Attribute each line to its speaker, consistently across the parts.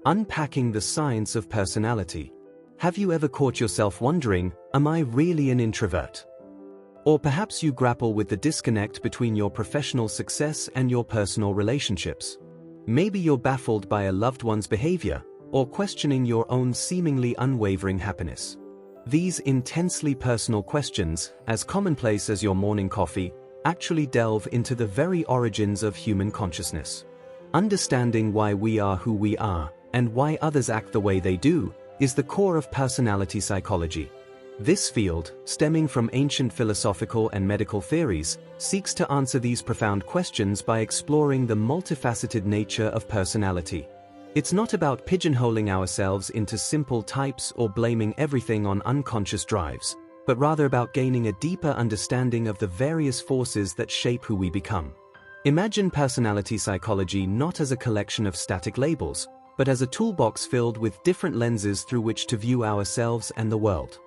Speaker 1: Unpacking the science of personality. Have you ever caught yourself wondering, am I really an introvert? Or perhaps you grapple with the disconnect between your professional success and your personal relationships. Maybe you're baffled by a loved one's behavior, or questioning your own seemingly unwavering happiness. These intensely personal questions, as commonplace as your morning coffee, actually delve into the very origins of human consciousness. Understanding why we are who we are, and why others act the way they do, is the core of personality psychology. This field, stemming from ancient philosophical and medical theories, seeks to answer these profound questions by exploring the multifaceted nature of personality. It's not about pigeonholing ourselves into simple types or blaming everything on unconscious drives, but rather about gaining a deeper understanding of the various forces that shape who we become. Imagine personality psychology not as a collection of static labels, but as a toolbox filled with different lenses through which to view ourselves and the world.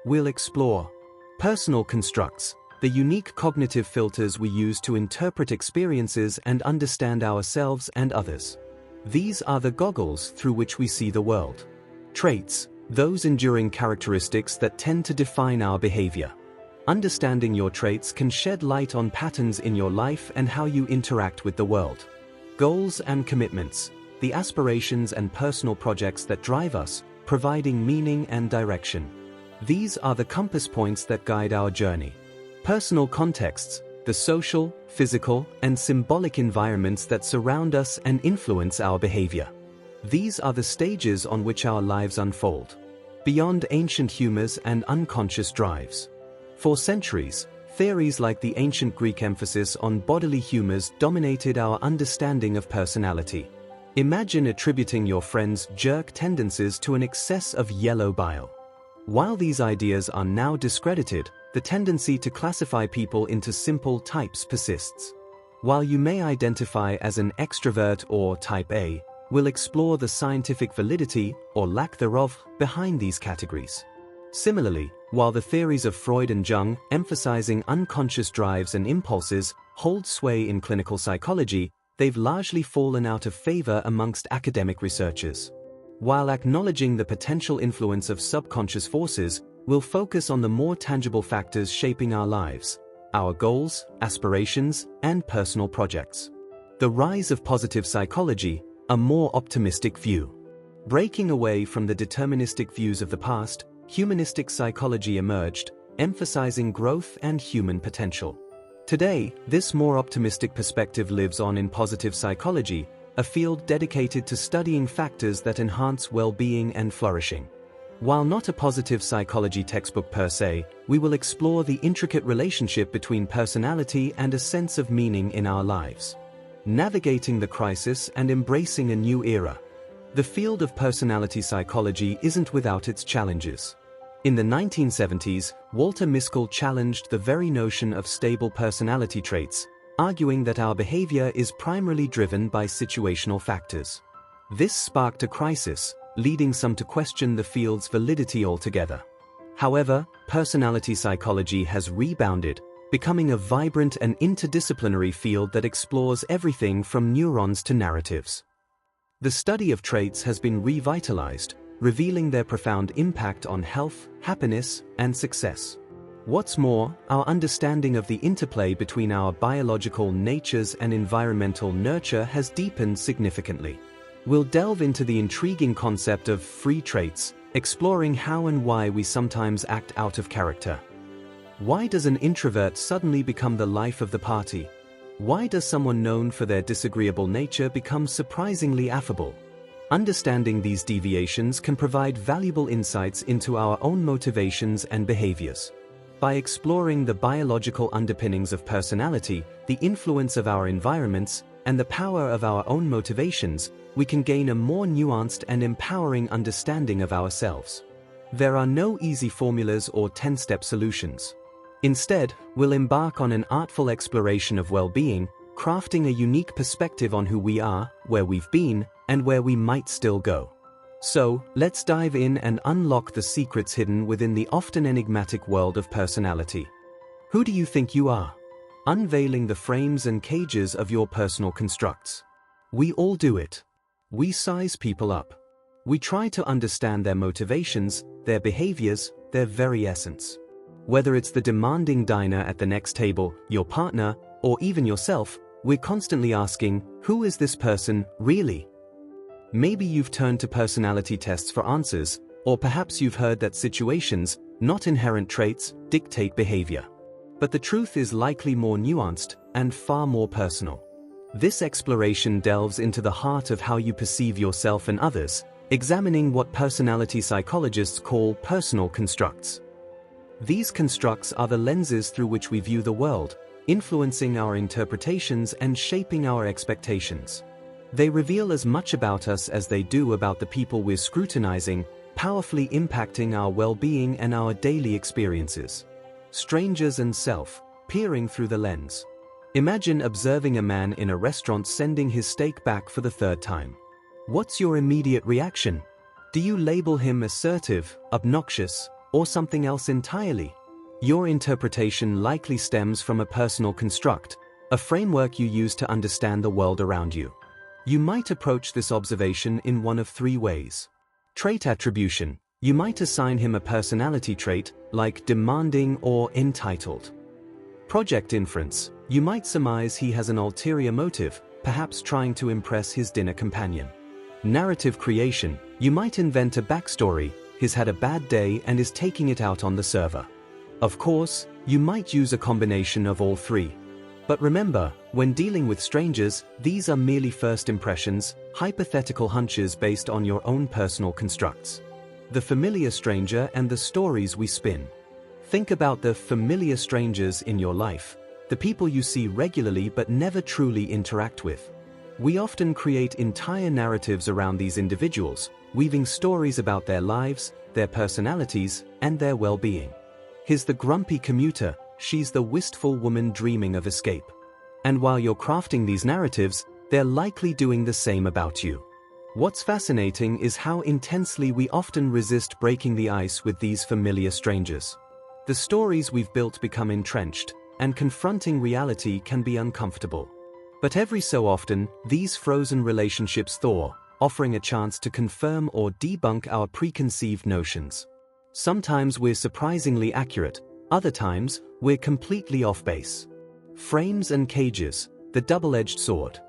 Speaker 1: We'll explore personal constructs, the unique cognitive filters we use to interpret experiences and understand ourselves and others. These are the goggles through which we see the world. Traits, those enduring characteristics that tend to define our behavior. Understanding your traits can shed light on patterns in your life and how you interact with the world. Goals and commitments, the aspirations and personal projects that drive us, providing meaning and direction. These are the compass points that guide our journey. Personal contexts, the social, physical, and symbolic environments that surround us and influence our behavior. These are the stages on which our lives unfold, beyond ancient humors and unconscious drives. For centuries, theories like the ancient Greek emphasis on bodily humors dominated our understanding of personality. Imagine attributing your friend's jerk tendencies to an excess of yellow bile. While these ideas are now discredited, the tendency to classify people into simple types persists. While you may identify as an extrovert or type A, we'll explore the scientific validity, or lack thereof, behind these categories. Similarly, while the theories of Freud and Jung, emphasizing unconscious drives and impulses, hold sway in clinical psychology, they've largely fallen out of favor amongst academic researchers. While acknowledging the potential influence of subconscious forces, we'll focus on the more tangible factors shaping our lives, our goals, aspirations, and personal projects. The rise of positive psychology, a more optimistic view. Breaking away from the deterministic views of the past, humanistic psychology emerged, emphasizing growth and human potential. Today, this more optimistic perspective lives on in positive psychology, a field dedicated to studying factors that enhance well-being and flourishing. While not a positive psychology textbook per se, we will explore the intricate relationship between personality and a sense of meaning in our lives. Navigating the crisis and embracing a new era. The field of personality psychology isn't without its challenges. In the 1970s, Walter Mischel challenged the very notion of stable personality traits, arguing that our behavior is primarily driven by situational factors. This sparked a crisis, leading some to question the field's validity altogether. However, personality psychology has rebounded, becoming a vibrant and interdisciplinary field that explores everything from neurons to narratives. The study of traits has been revitalized, revealing their profound impact on health, happiness, and success. What's more, our understanding of the interplay between our biological natures and environmental nurture has deepened significantly. We'll delve into the intriguing concept of free traits, exploring how and why we sometimes act out of character. Why does an introvert suddenly become the life of the party? Why does someone known for their disagreeable nature become surprisingly affable? Understanding these deviations can provide valuable insights into our own motivations and behaviors. By exploring the biological underpinnings of personality, the influence of our environments, and the power of our own motivations, we can gain a more nuanced and empowering understanding of ourselves. There are no easy formulas or 10-step solutions. Instead, we'll embark on an artful exploration of well-being, crafting a unique perspective on who we are, where we've been, and where we might still go. So, let's dive in and unlock the secrets hidden within the often enigmatic world of personality. Who do you think you are? Unveiling the frames and cages of your personal constructs. We all do it. We size people up. We try to understand their motivations, their behaviors, their very essence. Whether it's the demanding diner at the next table, your partner, or even yourself, we're constantly asking, who is this person, really? Maybe you've turned to personality tests for answers, or perhaps you've heard that situations, not inherent traits, dictate behavior. But the truth is likely more nuanced and far more personal. This exploration delves into the heart of how you perceive yourself and others, examining what personality psychologists call personal constructs. These constructs are the lenses through which we view the world, influencing our interpretations and shaping our expectations. They reveal as much about us as they do about the people we're scrutinizing, powerfully impacting our well-being and our daily experiences. Strangers and self, peering through the lens. Imagine observing a man in a restaurant sending his steak back for the third time. What's your immediate reaction? Do you label him assertive, obnoxious, or something else entirely? Your interpretation likely stems from a personal construct, a framework you use to understand the world around you. You might approach this observation in one of three ways. Trait attribution. You might assign him a personality trait, like demanding or entitled. Project inference. You might surmise he has an ulterior motive, perhaps trying to impress his dinner companion. Narrative creation. You might invent a backstory, he's had a bad day and is taking it out on the server. Of course, you might use a combination of all three. But remember, when dealing with strangers, these are merely first impressions, hypothetical hunches based on your own personal constructs. The familiar stranger and the stories we spin. Think about the familiar strangers in your life, the people you see regularly but never truly interact with. We often create entire narratives around these individuals, weaving stories about their lives, their personalities, and their well-being. Here's the grumpy commuter, she's the wistful woman dreaming of escape. And while you're crafting these narratives, they're likely doing the same about you. What's fascinating is how intensely we often resist breaking the ice with these familiar strangers. The stories we've built become entrenched, and confronting reality can be uncomfortable. But every so often, these frozen relationships thaw, offering a chance to confirm or debunk our preconceived notions. Sometimes we're surprisingly accurate, other times, we're completely off base. Frames and cages, the double-edged sword.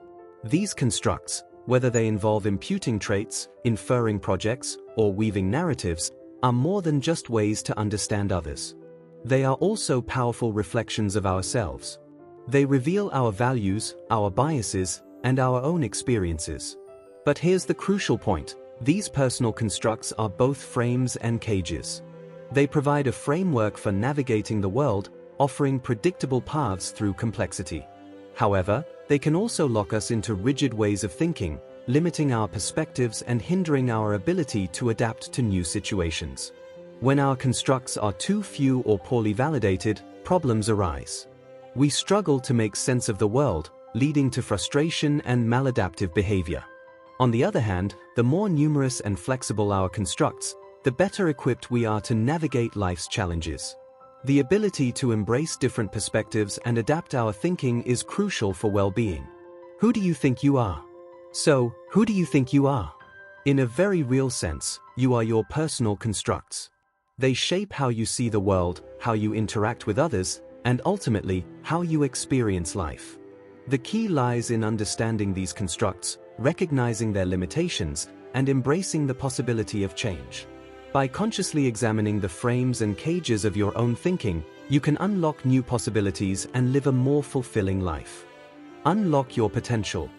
Speaker 1: These constructs, whether they involve imputing traits, inferring projects, or weaving narratives, are more than just ways to understand others. They are also powerful reflections of ourselves. They reveal our values, our biases, and our own experiences. But here's the crucial point. These personal constructs are both frames and cages. They provide a framework for navigating the world, offering predictable paths through complexity. However, they can also lock us into rigid ways of thinking, limiting our perspectives and hindering our ability to adapt to new situations. When our constructs are too few or poorly validated, problems arise. We struggle to make sense of the world, leading to frustration and maladaptive behavior. On the other hand, the more numerous and flexible our constructs, the better equipped we are to navigate life's challenges. The ability to embrace different perspectives and adapt our thinking is crucial for well-being. Who do you think you are? So, who do you think you are? In a very real sense, you are your personal constructs. They shape how you see the world, how you interact with others, and ultimately, how you experience life. The key lies in understanding these constructs, recognizing their limitations, and embracing the possibility of change. By consciously examining the frames and cages of your own thinking, you can unlock new possibilities and live a more fulfilling life. Unlock your potential.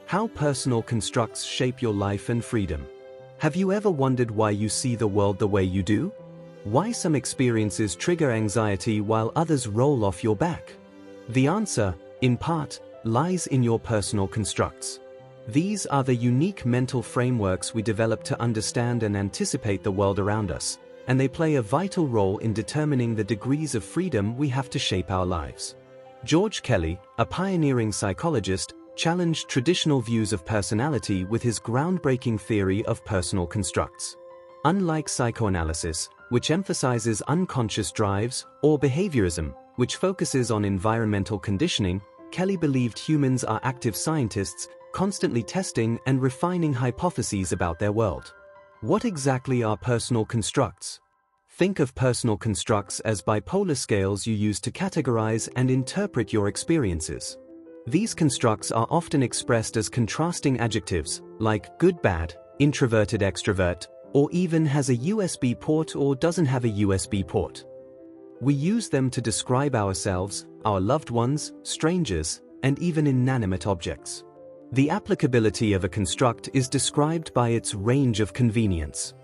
Speaker 1: How personal constructs shape your life and freedom. Have you ever wondered why you see the world the way you do? Why some experiences trigger anxiety while others roll off your back? The answer, in part, lies in your personal constructs. These are the unique mental frameworks we develop to understand and anticipate the world around us, and they play a vital role in determining the degrees of freedom we have to shape our lives. George Kelly, a pioneering psychologist, challenged traditional views of personality with his groundbreaking theory of personal constructs. Unlike psychoanalysis, which emphasizes unconscious drives, or behaviorism, which focuses on environmental conditioning, Kelly believed humans are active scientists, constantly testing and refining hypotheses about their world. What exactly are personal constructs? Think of personal constructs as bipolar scales you use to categorize and interpret your experiences. These constructs are often expressed as contrasting adjectives, like good, bad, introverted, extrovert, or even has a USB port or doesn't have a USB port. We use them to describe ourselves, our loved ones, strangers, and even inanimate objects. The applicability of a construct is described by its range of convenience.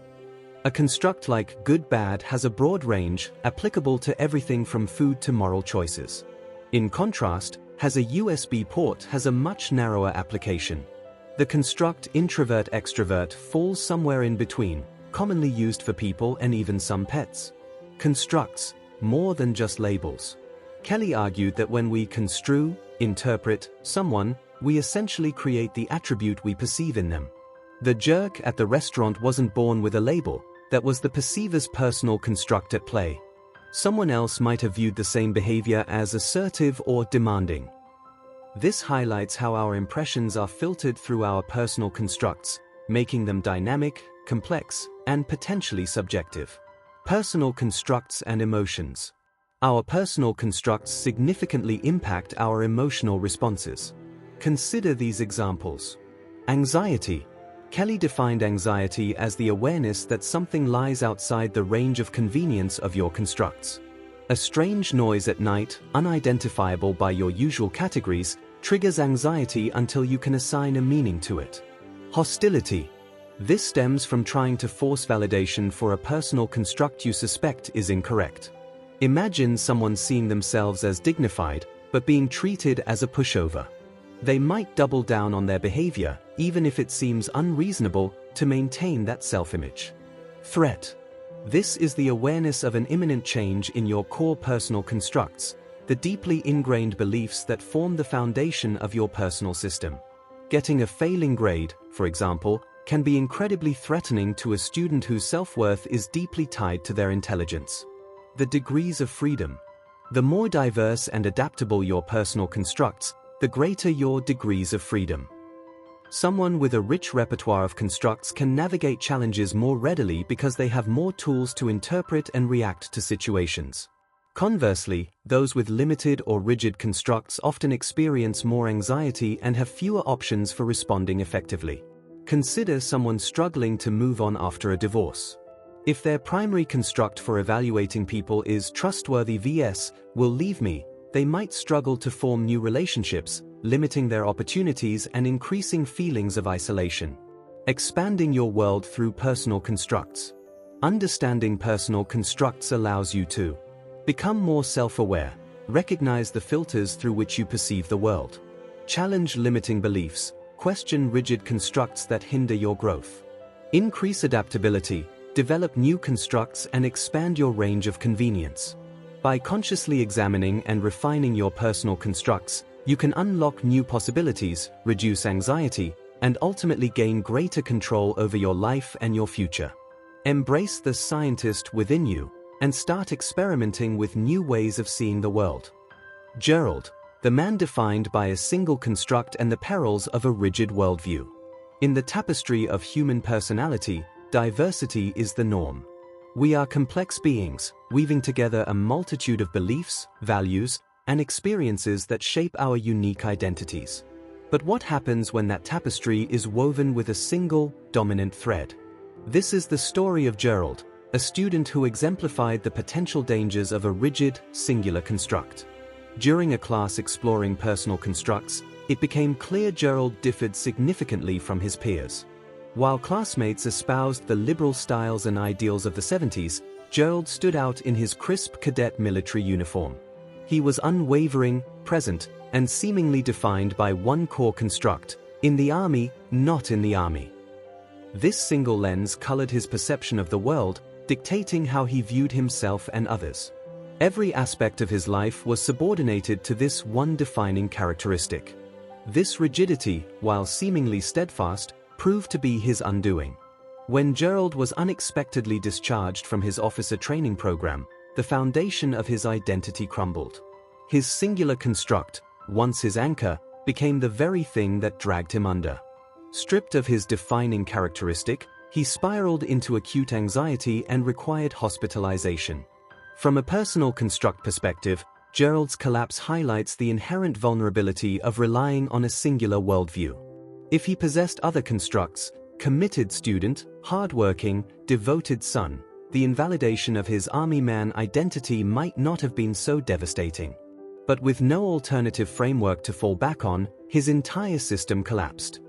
Speaker 1: A construct like good, bad has a broad range, applicable to everything from food to moral choices. In contrast, has a USB port has a much narrower application. The construct introvert, extrovert falls somewhere in between, commonly used for people and even some pets. Constructs, more than just labels. Kelly argued that when we construe, interpret, someone, we essentially create the attribute we perceive in them. The jerk at the restaurant wasn't born with a label, that was the perceiver's personal construct at play. Someone else might have viewed the same behavior as assertive or demanding. This highlights how our impressions are filtered through our personal constructs, making them dynamic, complex, and potentially subjective. Personal constructs and emotions. Our personal constructs significantly impact our emotional responses. Consider these examples. Anxiety. Kelly defined anxiety as the awareness that something lies outside the range of convenience of your constructs. A strange noise at night, unidentifiable by your usual categories, triggers anxiety until you can assign a meaning to it. Hostility. This stems from trying to force validation for a personal construct you suspect is incorrect. Imagine someone seeing themselves as dignified, but being treated as a pushover. They might double down on their behavior, even if it seems unreasonable, to maintain that self-image. Threat. This is the awareness of an imminent change in your core personal constructs, the deeply ingrained beliefs that form the foundation of your personal system. Getting a failing grade, for example, can be incredibly threatening to a student whose self-worth is deeply tied to their intelligence. The degrees of freedom. The more diverse and adaptable your personal constructs, the greater your degrees of freedom. Someone with a rich repertoire of constructs can navigate challenges more readily because they have more tools to interpret and react to situations. Conversely, those with limited or rigid constructs often experience more anxiety and have fewer options for responding effectively. Consider someone struggling to move on after a divorce. If their primary construct for evaluating people is trustworthy vs will leave me, they might struggle to form new relationships, limiting their opportunities and increasing feelings of isolation. Expanding your world through personal constructs. Understanding personal constructs allows you to become more self-aware, recognize the filters through which you perceive the world, challenge limiting beliefs, question rigid constructs that hinder your growth, increase adaptability, develop new constructs and expand your range of convenience. By consciously examining and refining your personal constructs, you can unlock new possibilities, reduce anxiety, and ultimately gain greater control over your life and your future. Embrace the scientist within you, and start experimenting with new ways of seeing the world. Gerald, the man defined by a single construct and the perils of a rigid worldview. In the tapestry of human personality, diversity is the norm. We are complex beings, weaving together a multitude of beliefs, values, and experiences that shape our unique identities. But what happens when that tapestry is woven with a single, dominant thread? This is the story of Gerald, a student who exemplified the potential dangers of a rigid, singular construct. During a class exploring personal constructs, it became clear Gerald differed significantly from his peers. While classmates espoused the liberal styles and ideals of the 70s, Gerald stood out in his crisp cadet military uniform. He was unwavering, present, and seemingly defined by one core construct: in the army, not in the army. This single lens colored his perception of the world, dictating how he viewed himself and others. Every aspect of his life was subordinated to this one defining characteristic. This rigidity, while seemingly steadfast, proved to be his undoing. When Gerald was unexpectedly discharged from his officer training program, the foundation of his identity crumbled. His singular construct, once his anchor, became the very thing that dragged him under. Stripped of his defining characteristic, He spiraled into acute anxiety and required hospitalization. From a personal construct perspective, Gerald's collapse highlights the inherent vulnerability of relying on a singular worldview. If he possessed other constructs, committed student, hardworking, devoted son, the invalidation of his army man identity might not have been so devastating. But with no alternative framework to fall back on, his entire system collapsed.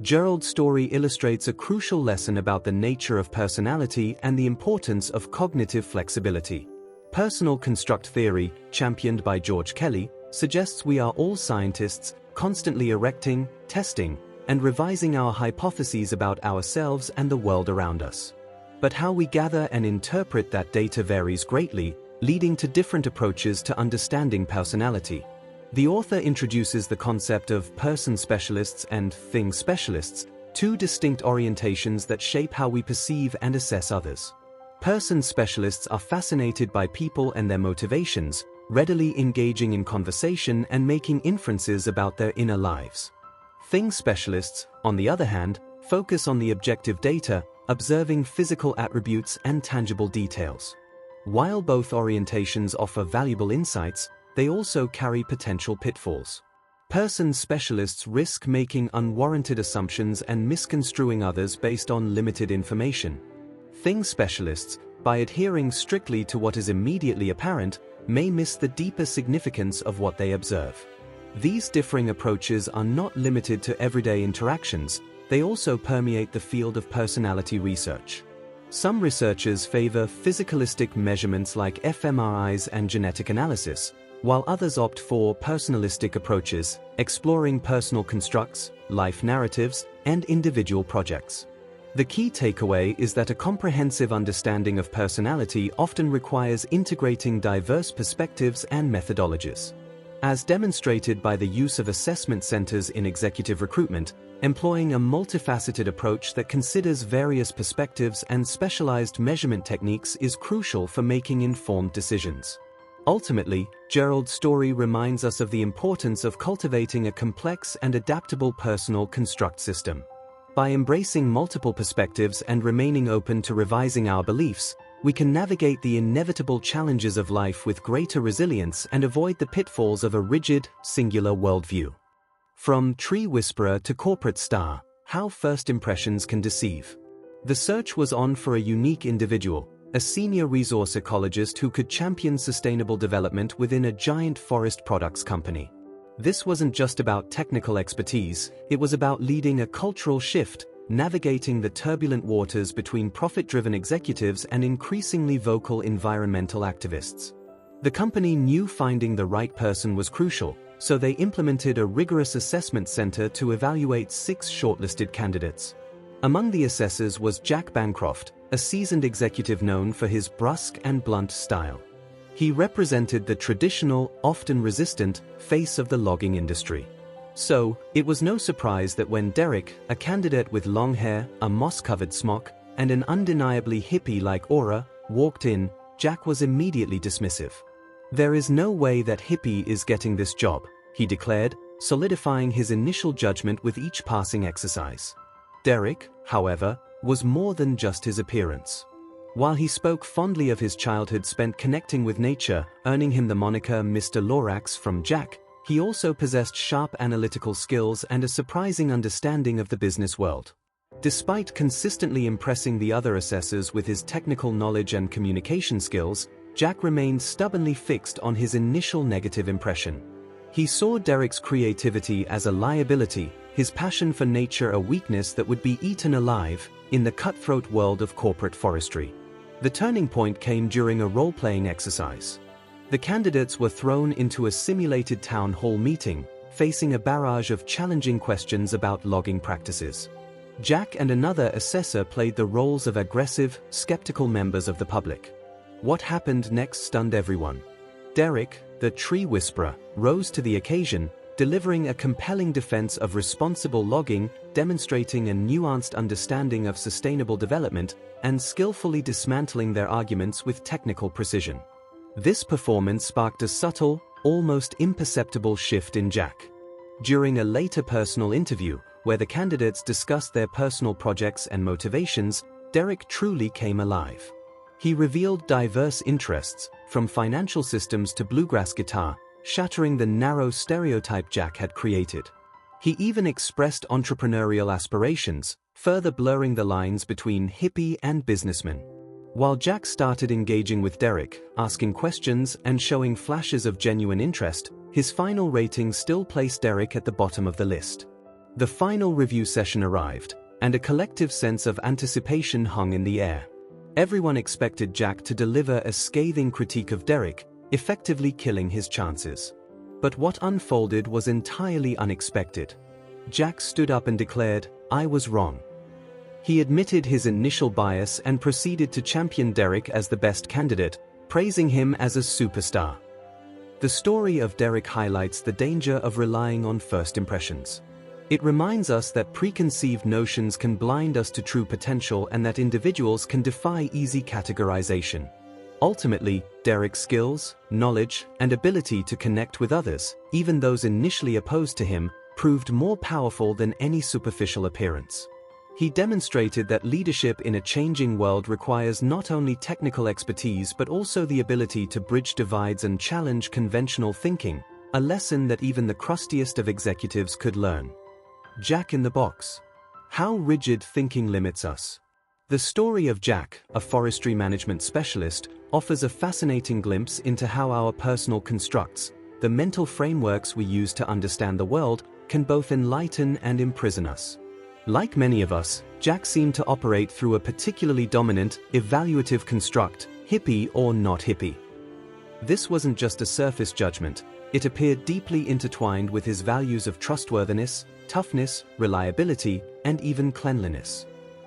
Speaker 1: Gerald's story illustrates a crucial lesson about the nature of personality and the importance of cognitive flexibility. Personal construct theory, championed by George Kelly, suggests we are all scientists, constantly erecting, testing, and revising our hypotheses about ourselves and the world around us. But how we gather and interpret that data varies greatly, leading to different approaches to understanding personality. The author introduces the concept of person specialists and thing specialists, two distinct orientations that shape how we perceive and assess others. Person specialists are fascinated by people and their motivations, readily engaging in conversation and making inferences about their inner lives. Thing specialists, on the other hand, focus on the objective data, observing physical attributes and tangible details. While both orientations offer valuable insights, they also carry potential pitfalls. Person specialists risk making unwarranted assumptions and misconstruing others based on limited information. Thing specialists, by adhering strictly to what is immediately apparent, may miss the deeper significance of what they observe. These differing approaches are not limited to everyday interactions, they also permeate the field of personality research. Some researchers favor physicalistic measurements like fMRIs and genetic analysis, while others opt for personalistic approaches, exploring personal constructs, life narratives, and individual projects. The key takeaway is that a comprehensive understanding of personality often requires integrating diverse perspectives and methodologies. As demonstrated by the use of assessment centers in executive recruitment, employing a multifaceted approach that considers various perspectives and specialized measurement techniques is crucial for making informed decisions. Ultimately, Gerald's story reminds us of the importance of cultivating a complex and adaptable personal construct system. By embracing multiple perspectives and remaining open to revising our beliefs, we can navigate the inevitable challenges of life with greater resilience and avoid the pitfalls of a rigid, singular worldview. From tree whisperer to corporate star, how first impressions can deceive. The search was on for a unique individual, a senior resource ecologist who could champion sustainable development within a giant forest products company. This wasn't just about technical expertise, it was about leading a cultural shift, navigating the turbulent waters between profit-driven executives and increasingly vocal environmental activists. The company knew finding the right person was crucial, so they implemented a rigorous assessment center to evaluate 6 shortlisted candidates. Among the assessors was Jack Bancroft, a seasoned executive known for his brusque and blunt style. He represented the traditional, often resistant, face of the logging industry. So, it was no surprise that when Derek, a candidate with long hair, a moss-covered smock, and an undeniably hippie-like aura, walked in, Jack was immediately dismissive. "There is no way that hippie is getting this job," he declared, solidifying his initial judgment with each passing exercise. Derek, however, was more than just his appearance. While he spoke fondly of his childhood spent connecting with nature, earning him the moniker Mr. Lorax from Jack, he also possessed sharp analytical skills and a surprising understanding of the business world. Despite consistently impressing the other assessors with his technical knowledge and communication skills, Jack remained stubbornly fixed on his initial negative impression. He saw Derek's creativity as a liability, his passion for nature a weakness that would be eaten alive in the cutthroat world of corporate forestry. The turning point came during a role-playing exercise. The candidates were thrown into a simulated town hall meeting, facing a barrage of challenging questions about logging practices. Jack and another assessor played the roles of aggressive, skeptical members of the public. What happened next stunned everyone. Derek, the tree whisperer, rose to the occasion, delivering a compelling defense of responsible logging, demonstrating a nuanced understanding of sustainable development, and skillfully dismantling their arguments with technical precision. This performance sparked a subtle, almost imperceptible shift in Jack. During a later personal interview, where the candidates discussed their personal projects and motivations, Derek truly came alive. He revealed diverse interests, from financial systems to bluegrass guitar, shattering the narrow stereotype Jack had created. He even expressed entrepreneurial aspirations, further blurring the lines between hippie and businessman. While Jack started engaging with Derek, asking questions and showing flashes of genuine interest, his final rating still placed Derek at the bottom of the list. The final review session arrived, and a collective sense of anticipation hung in the air. Everyone expected Jack to deliver a scathing critique of Derek, effectively killing his chances. But what unfolded was entirely unexpected. Jack stood up and declared, "I was wrong." He admitted his initial bias and proceeded to champion Derek as the best candidate, praising him as a superstar. The story of Derek highlights the danger of relying on first impressions. It reminds us that preconceived notions can blind us to true potential and that individuals can defy easy categorization. Ultimately, Derek's skills, knowledge, and ability to connect with others, even those initially opposed to him, proved more powerful than any superficial appearance. He demonstrated that leadership in a changing world requires not only technical expertise but also the ability to bridge divides and challenge conventional thinking, a lesson that even the crustiest of executives could learn. Jack in the Box. How rigid thinking limits us. The story of Jack, a forestry management specialist, offers a fascinating glimpse into how our personal constructs, the mental frameworks we use to understand the world, can both enlighten and imprison us. Like many of us, Jack seemed to operate through a particularly dominant, evaluative construct, hippie or not hippie. This wasn't just a surface judgment, it appeared deeply intertwined with his values of trustworthiness, toughness, reliability, and even cleanliness.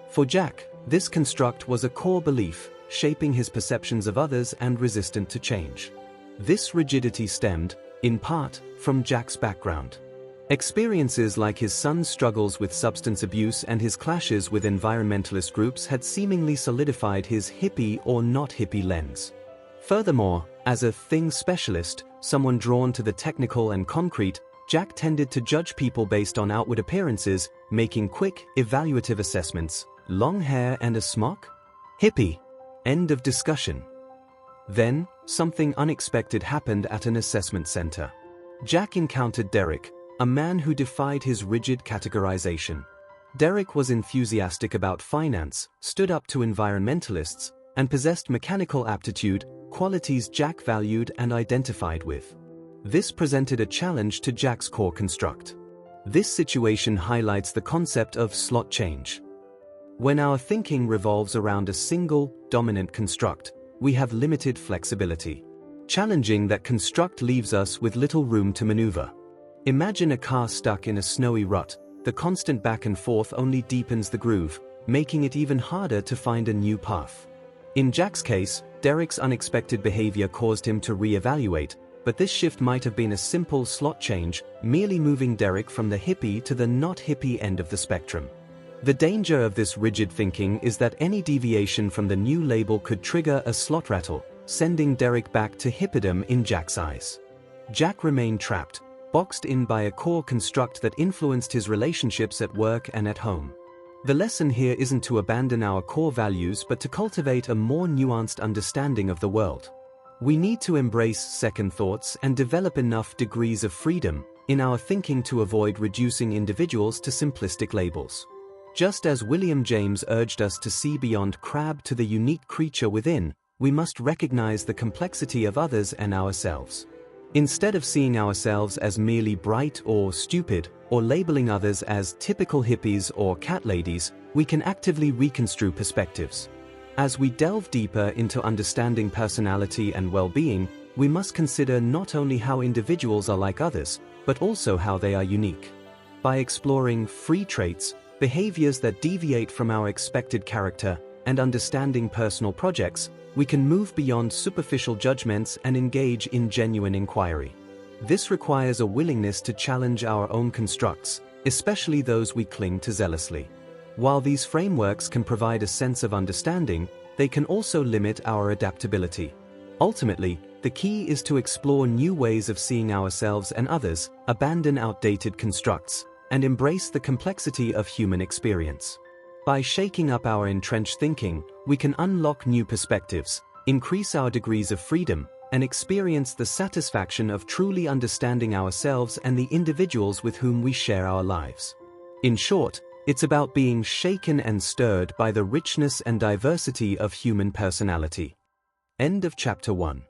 Speaker 1: For Jack, this construct was a core belief, shaping his perceptions of others and resistant to change. This rigidity stemmed, in part, from Jack's background. Experiences like his son's struggles with substance abuse and his clashes with environmentalist groups had seemingly solidified his hippie or not hippie lens. Furthermore, as a things specialist, someone drawn to the technical and concrete, Jack tended to judge people based on outward appearances, making quick, evaluative assessments. Long hair and a smock? Hippie. End of discussion. Then, something unexpected happened at an assessment center. Jack encountered Derek, a man who defied his rigid categorization. Derek was enthusiastic about finance, stood up to environmentalists, and possessed mechanical aptitude, qualities Jack valued and identified with. This presented a challenge to Jack's core construct. This situation highlights the concept of slot change. When our thinking revolves around a single, dominant construct, we have limited flexibility. Challenging that construct leaves us with little room to maneuver. Imagine a car stuck in a snowy rut. The constant back and forth only deepens the groove, making it even harder to find a new path. In Jack's case, Derek's unexpected behavior caused him to re-evaluate, but this shift might have been a simple slot change, merely moving Derek from the hippie to the not hippie end of the spectrum. The danger of this rigid thinking is that any deviation from the new label could trigger a slot rattle, sending Derek back to hippidom in Jack's eyes. Jack remained trapped, boxed in by a core construct that influenced his relationships at work and at home. The lesson here isn't to abandon our core values but to cultivate a more nuanced understanding of the world. We need to embrace second thoughts and develop enough degrees of freedom in our thinking to avoid reducing individuals to simplistic labels. Just as William James urged us to see beyond crab to the unique creature within, we must recognize the complexity of others and ourselves. Instead of seeing ourselves as merely bright or stupid, or labeling others as typical hippies or cat ladies, we can actively reconstrue perspectives. As we delve deeper into understanding personality and well-being, we must consider not only how individuals are like others, but also how they are unique. By exploring free traits, behaviors that deviate from our expected character, and understanding personal projects, we can move beyond superficial judgments and engage in genuine inquiry. This requires a willingness to challenge our own constructs, especially those we cling to zealously. While these frameworks can provide a sense of understanding, they can also limit our adaptability. Ultimately, the key is to explore new ways of seeing ourselves and others, abandon outdated constructs, and embrace the complexity of human experience. By shaking up our entrenched thinking, we can unlock new perspectives, increase our degrees of freedom, and experience the satisfaction of truly understanding ourselves and the individuals with whom we share our lives. In short, it's about being shaken and stirred by the richness and diversity of human personality. End of chapter 1.